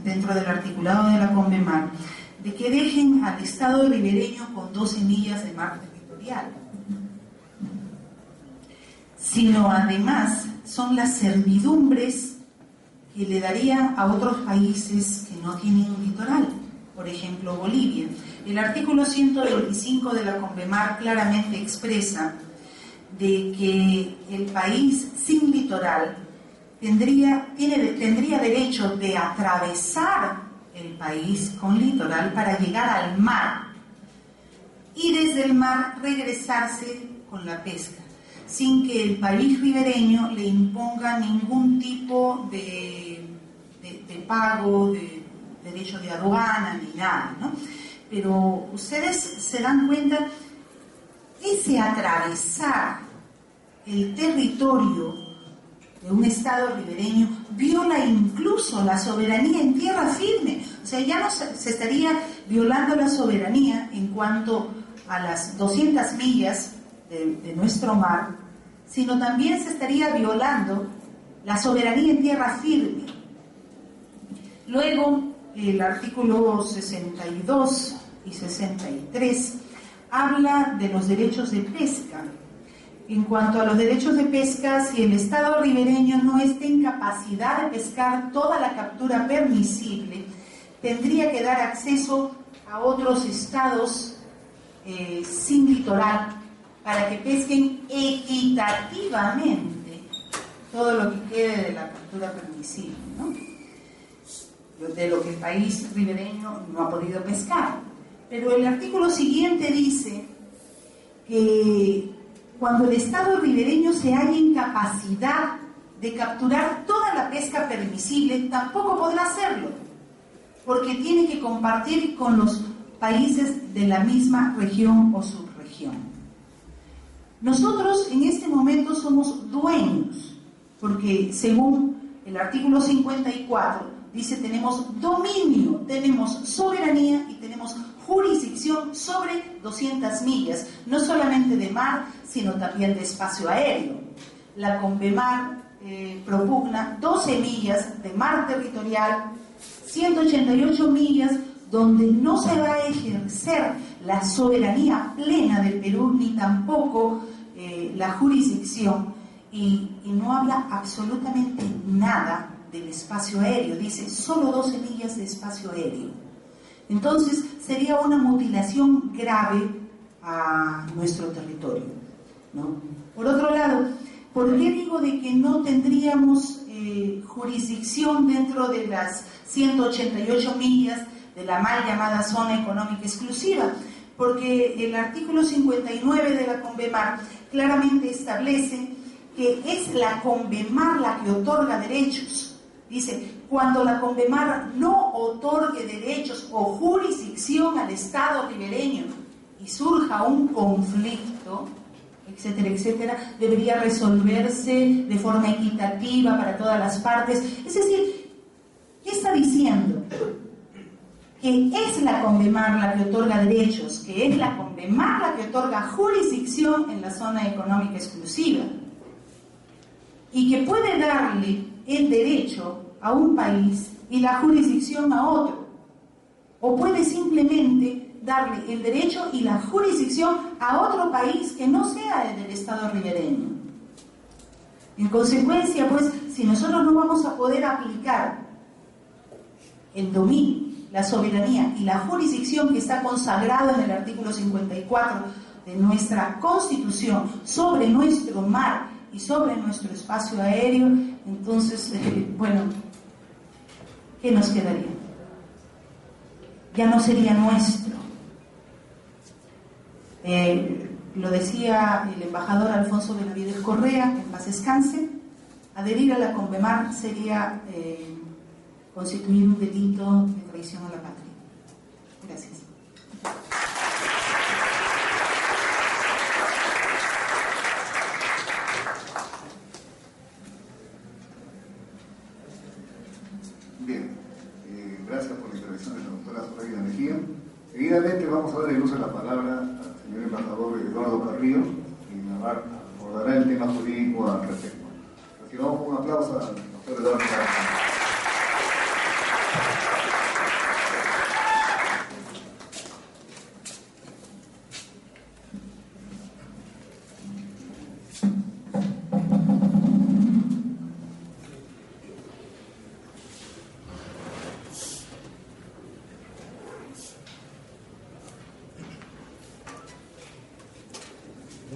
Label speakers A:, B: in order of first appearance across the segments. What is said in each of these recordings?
A: dentro del articulado de la CONVEMAR, de que dejen al Estado ribereño con 12 millas de mar territorial, sino además son las servidumbres que le daría a otros países que no tienen un litoral, por ejemplo Bolivia. El artículo 125 de la CONVEMAR claramente expresa de que el país sin litoral tendría derecho de atravesar el país con litoral para llegar al mar y desde el mar regresarse con la pesca, sin que el país ribereño le imponga ningún tipo de pago, de derecho de aduana, ni nada, ¿no? Pero ustedes se dan cuenta, ese atravesar el territorio de un Estado ribereño viola incluso la soberanía en tierra firme. O sea, ya no se estaría violando la soberanía en cuanto a las 200 millas de nuestro mar, sino también se estaría violando la soberanía en tierra firme. Luego, el artículo 62 y 63 habla de los derechos de pesca. En cuanto a los derechos de pesca, si el Estado ribereño no está en capacidad de pescar toda la captura permisible, tendría que dar acceso a otros estados sin litoral para que pesquen equitativamente todo lo que quede de la captura permisible, ¿no? De lo que el país ribereño no ha podido pescar. Pero el artículo siguiente dice que cuando el Estado ribereño se halla en capacidad de capturar toda la pesca permisible, tampoco podrá hacerlo, porque tiene que compartir con los países de la misma región o subregión. Nosotros en este momento somos dueños, porque según el artículo 54 dice tenemos dominio, tenemos soberanía y tenemos jurisdicción sobre 200 millas, no solamente de mar, sino también de espacio aéreo. La CONVEMAR propugna 12 millas de mar territorial, 188 millas donde no se va a ejercer la soberanía plena del Perú, ni tampoco la jurisdicción, y no habla absolutamente nada del espacio aéreo, dice solo 12 millas de espacio aéreo. Entonces sería una mutilación grave a nuestro territorio, ¿no? Por otro lado, ¿por qué digo de que no tendríamos jurisdicción dentro de las 188 millas de la mal llamada zona económica exclusiva? Porque el artículo 59 de la CONVEMAR claramente establece que es la CONVEMAR la que otorga derechos. Dice, cuando la CONVEMAR no otorgue derechos o jurisdicción al Estado ribereño y surja un conflicto, etcétera, etcétera, debería resolverse de forma equitativa para todas las partes. Es decir, ¿qué está diciendo? Que es la CONVEMAR la que otorga derechos, que es la CONVEMAR la que otorga jurisdicción en la zona económica exclusiva y que puede darle el derecho a un país y la jurisdicción a otro, o puede simplemente darle el derecho y la jurisdicción a otro país que no sea del Estado ribereño. En consecuencia, pues, si nosotros no vamos a poder aplicar el dominio, la soberanía y la jurisdicción que está consagrado en el artículo 54 de nuestra Constitución sobre nuestro mar y sobre nuestro espacio aéreo, entonces, bueno, ¿qué nos quedaría? Ya no sería nuestro. Lo decía el embajador Alfonso Benavides Correa, que en paz descanse, adherir a la CONVEMAR sería constituir un delito de traición a la patria. Gracias.
B: Bien, gracias por la intervención de la doctora Zoraida Mejía. Seguidamente vamos a dar el uso de la palabra al señor embajador Eduardo Carrillo, quien abordará el tema jurídico al respecto. Recibamos un aplauso al doctor Eduardo Carrillo.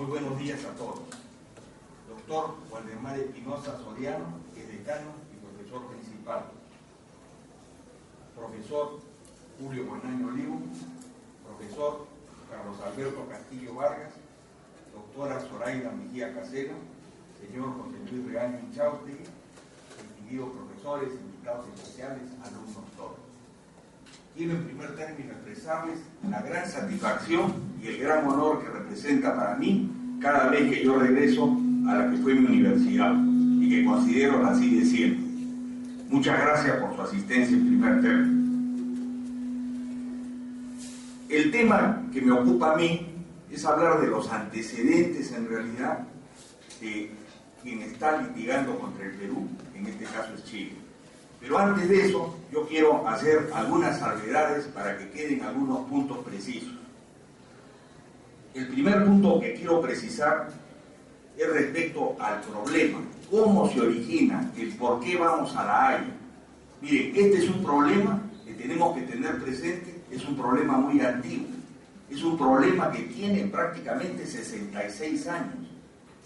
C: Muy buenos días a todos. Doctor Waldemar Espinosa Soriano, que es decano y profesor principal. Profesor Julio Buenaño Olivo, profesor Carlos Alberto Castillo Vargas, doctora Zoraida Mejía Casero, señor José Luis Regaño Inchausti, distinguidos profesores, invitados especiales, alumnos todos. Quiero en primer término expresarles la gran satisfacción y el gran honor que representa para mí cada vez que yo regreso a la que fue mi universidad y que considero la sigue siendo. Muchas gracias por su asistencia en primer término. El tema que me ocupa a mí es hablar de los antecedentes en realidad de quien está litigando contra el Perú, en este caso es Chile. Pero antes de eso, yo quiero hacer algunas salvedades para que queden algunos puntos precisos. El primer punto que quiero precisar es respecto al problema, cómo se origina, el por qué vamos a La Haya. Miren, este es un problema que tenemos que tener presente, es un problema muy antiguo, es un problema que tiene prácticamente 66 años.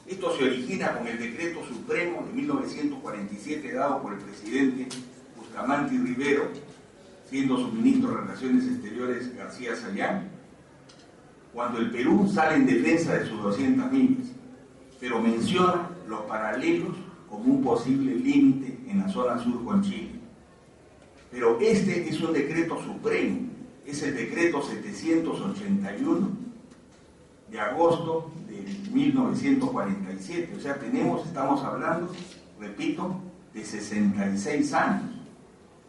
C: Esto se origina con el Decreto Supremo de 1947 dado por el presidente Bustamante Rivero, siendo su ministro de Relaciones Exteriores García Sayán, cuando el Perú sale en defensa de sus 200 millas, pero menciona los paralelos como un posible límite en la zona sur con Chile. Pero este es un decreto supremo, es el decreto 781 de agosto de 1947, o sea, estamos hablando, repito, de 66 años,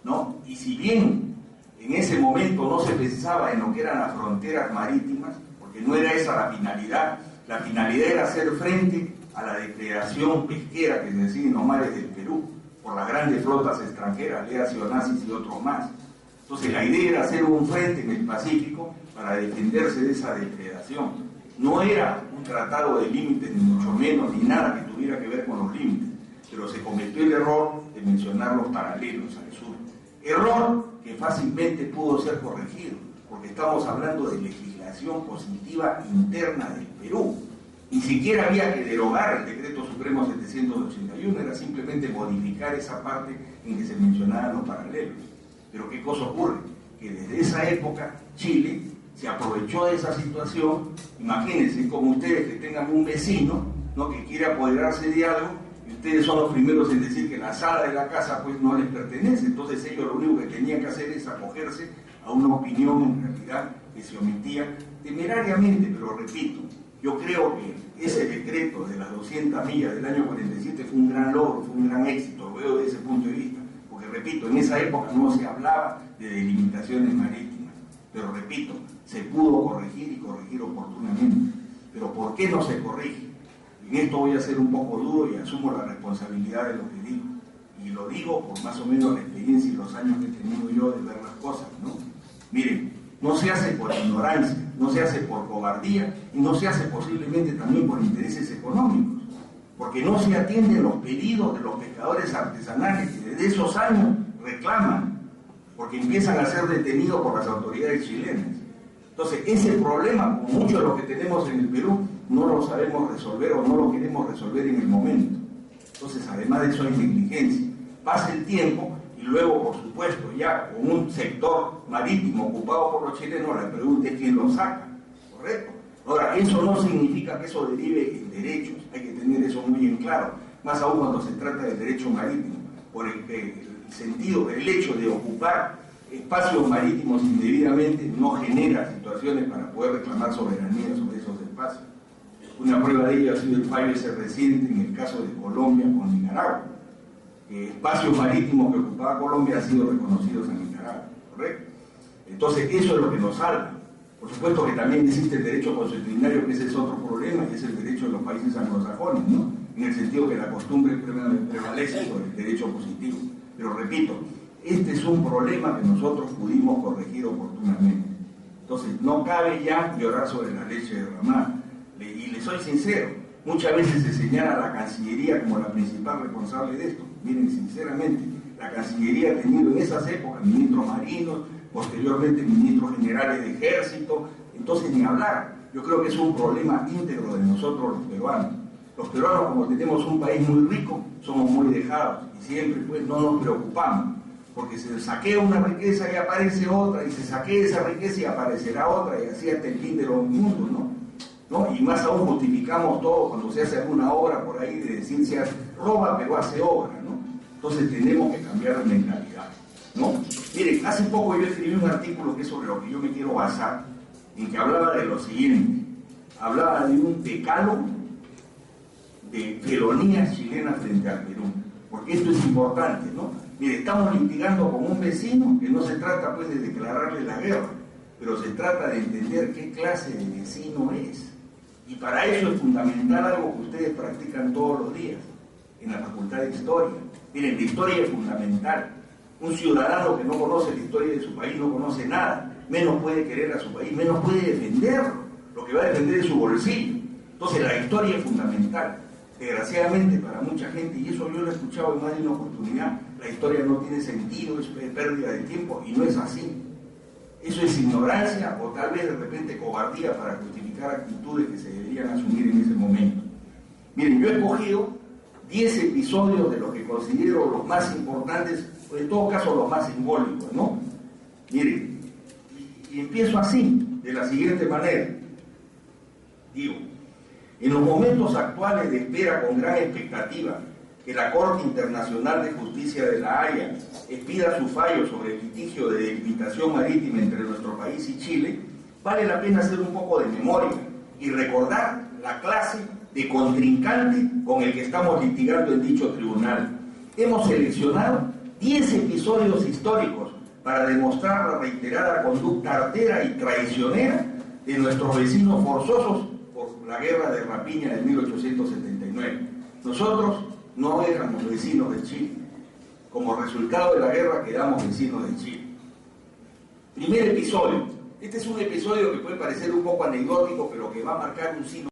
C: ¿no? Y si bien en ese momento no se pensaba en lo que eran las fronteras marítimas, porque no era esa la finalidad era hacer frente a la depredación pesquera que se decide en los mares del Perú, por las grandes flotas extranjeras, léase Onassis y otros más. Entonces la idea era hacer un frente en el Pacífico para defenderse de esa depredación. No era un tratado de límites, ni mucho menos, ni nada que tuviera que ver con los límites, pero se cometió el error de mencionar los paralelos al sur. Error que fácilmente pudo ser corregido, porque estamos hablando de legislación positiva interna del Perú. Ni siquiera había que derogar el Decreto Supremo 781, era simplemente modificar esa parte en que se mencionaban los paralelos. Pero ¿qué cosa ocurre? Que desde esa época Chile se aprovechó de esa situación. Imagínense como ustedes que tengan un vecino, ¿no?, que quiere apoderarse de algo, y ustedes son los primeros en decir que la sala de la casa pues no les pertenece. Entonces ellos lo único que tenían que hacer es acogerse a una opinión en realidad que se omitía temerariamente. Pero repito, yo creo que ese decreto de las 200 millas del año 47 fue un gran logro, fue un gran éxito, lo veo desde ese punto de vista, porque repito, en esa época no se hablaba de delimitaciones marítimas, pero repito, se pudo corregir y corregir oportunamente. Pero ¿por qué no se corrige? En esto voy a ser un poco duro y asumo la responsabilidad de lo que digo. Y lo digo por más o menos la experiencia y los años que he tenido yo de ver las cosas, ¿no? Miren, no se hace por ignorancia, no se hace por cobardía y no se hace posiblemente también por intereses económicos, porque no se atienden los pedidos de los pescadores artesanales que desde esos años reclaman, porque empiezan a ser detenidos por las autoridades chilenas. Entonces, ese problema, como muchos de los que tenemos en el Perú, no lo sabemos resolver o no lo queremos resolver en el momento. Entonces, además de eso hay negligencia. Pasa el tiempo y luego, por supuesto, ya con un sector marítimo ocupado por los chilenos, la pregunta es quién lo saca, ¿correcto? Ahora, eso no significa que eso derive en derechos, hay que tener eso muy en claro, más aún cuando se trata del derecho marítimo, por el sentido, el hecho de ocupar espacios marítimos indebidamente no genera situaciones para poder reclamar soberanía sobre esos espacios. Una prueba de ello ha sido el fallo ese reciente en el caso de Colombia con Nicaragua. Espacios marítimos que ocupaba Colombia han sido reconocidos en Nicaragua, ¿correcto? Entonces eso es lo que nos salva. Por supuesto que también existe el derecho consuetudinario, que ese es otro problema, y es el derecho de los países anglosajones, ¿no? En el sentido que la costumbre prevalece sobre el derecho positivo. Pero repito, este es un problema que nosotros pudimos corregir oportunamente. Entonces no cabe ya llorar sobre la leche derramada. Y le soy sincero, muchas veces se señala a la Cancillería como la principal responsable de esto. Miren, sinceramente, la Cancillería ha tenido en esas épocas ministros marinos, posteriormente ministros generales de ejército, entonces ni hablar. yo creo que es un problema íntegro de nosotros los peruanos. Los peruanos, como tenemos un país muy rico, somos muy dejados y siempre pues no nos preocupamos, porque se saquea una riqueza y aparece otra, y se saquea esa riqueza y aparecerá otra, y así hasta el fin de los mundos, ¿no? Y más aún justificamos todo cuando se hace alguna obra por ahí de decir se roba pero hace obra, ¿no? Entonces tenemos que cambiar de mentalidad, ¿no? Miren, hace poco yo escribí un artículo que es sobre lo que yo me quiero basar, en que hablaba de lo siguiente, hablaba de un decálogo de felonías chilenas frente al Perú, porque esto es importante, ¿no? Mire, estamos litigando con un vecino que no se trata pues de declararle la guerra, pero se trata de entender qué clase de vecino es. Y para eso es fundamental algo que ustedes practican todos los días en la Facultad de Historia. Miren, la historia es fundamental. Un ciudadano que no conoce la historia de su país no conoce nada, menos puede querer a su país, menos puede defenderlo. Lo que va a defender es su bolsillo. Entonces la historia es fundamental. Desgraciadamente para mucha gente, y eso yo lo he escuchado en más de una oportunidad, la historia no tiene sentido, es pérdida de tiempo, y no es así. Eso es ignorancia o tal vez de repente cobardía para justificar actitudes que se deberían asumir en ese momento. Miren, yo he escogido 10 episodios de los que considero los más importantes, o en todo caso los más simbólicos, ¿no? Miren, y empiezo así, de la siguiente manera. Digo, en los momentos actuales de espera con gran expectativa que la Corte Internacional de Justicia de La Haya expida su fallo sobre el litigio de delimitación marítima entre nuestro país y Chile, vale la pena hacer un poco de memoria y recordar la clase de contrincante con el que estamos litigando en dicho tribunal. Hemos seleccionado 10 episodios históricos para demostrar la reiterada conducta artera y traicionera de nuestros vecinos forzosos por la guerra de rapiña de 1879. Nosotros no éramos vecinos de Chile. Como resultado de la guerra quedamos vecinos de Chile. Primer episodio. Este es un episodio que puede parecer un poco anecdótico, pero que va a marcar un signo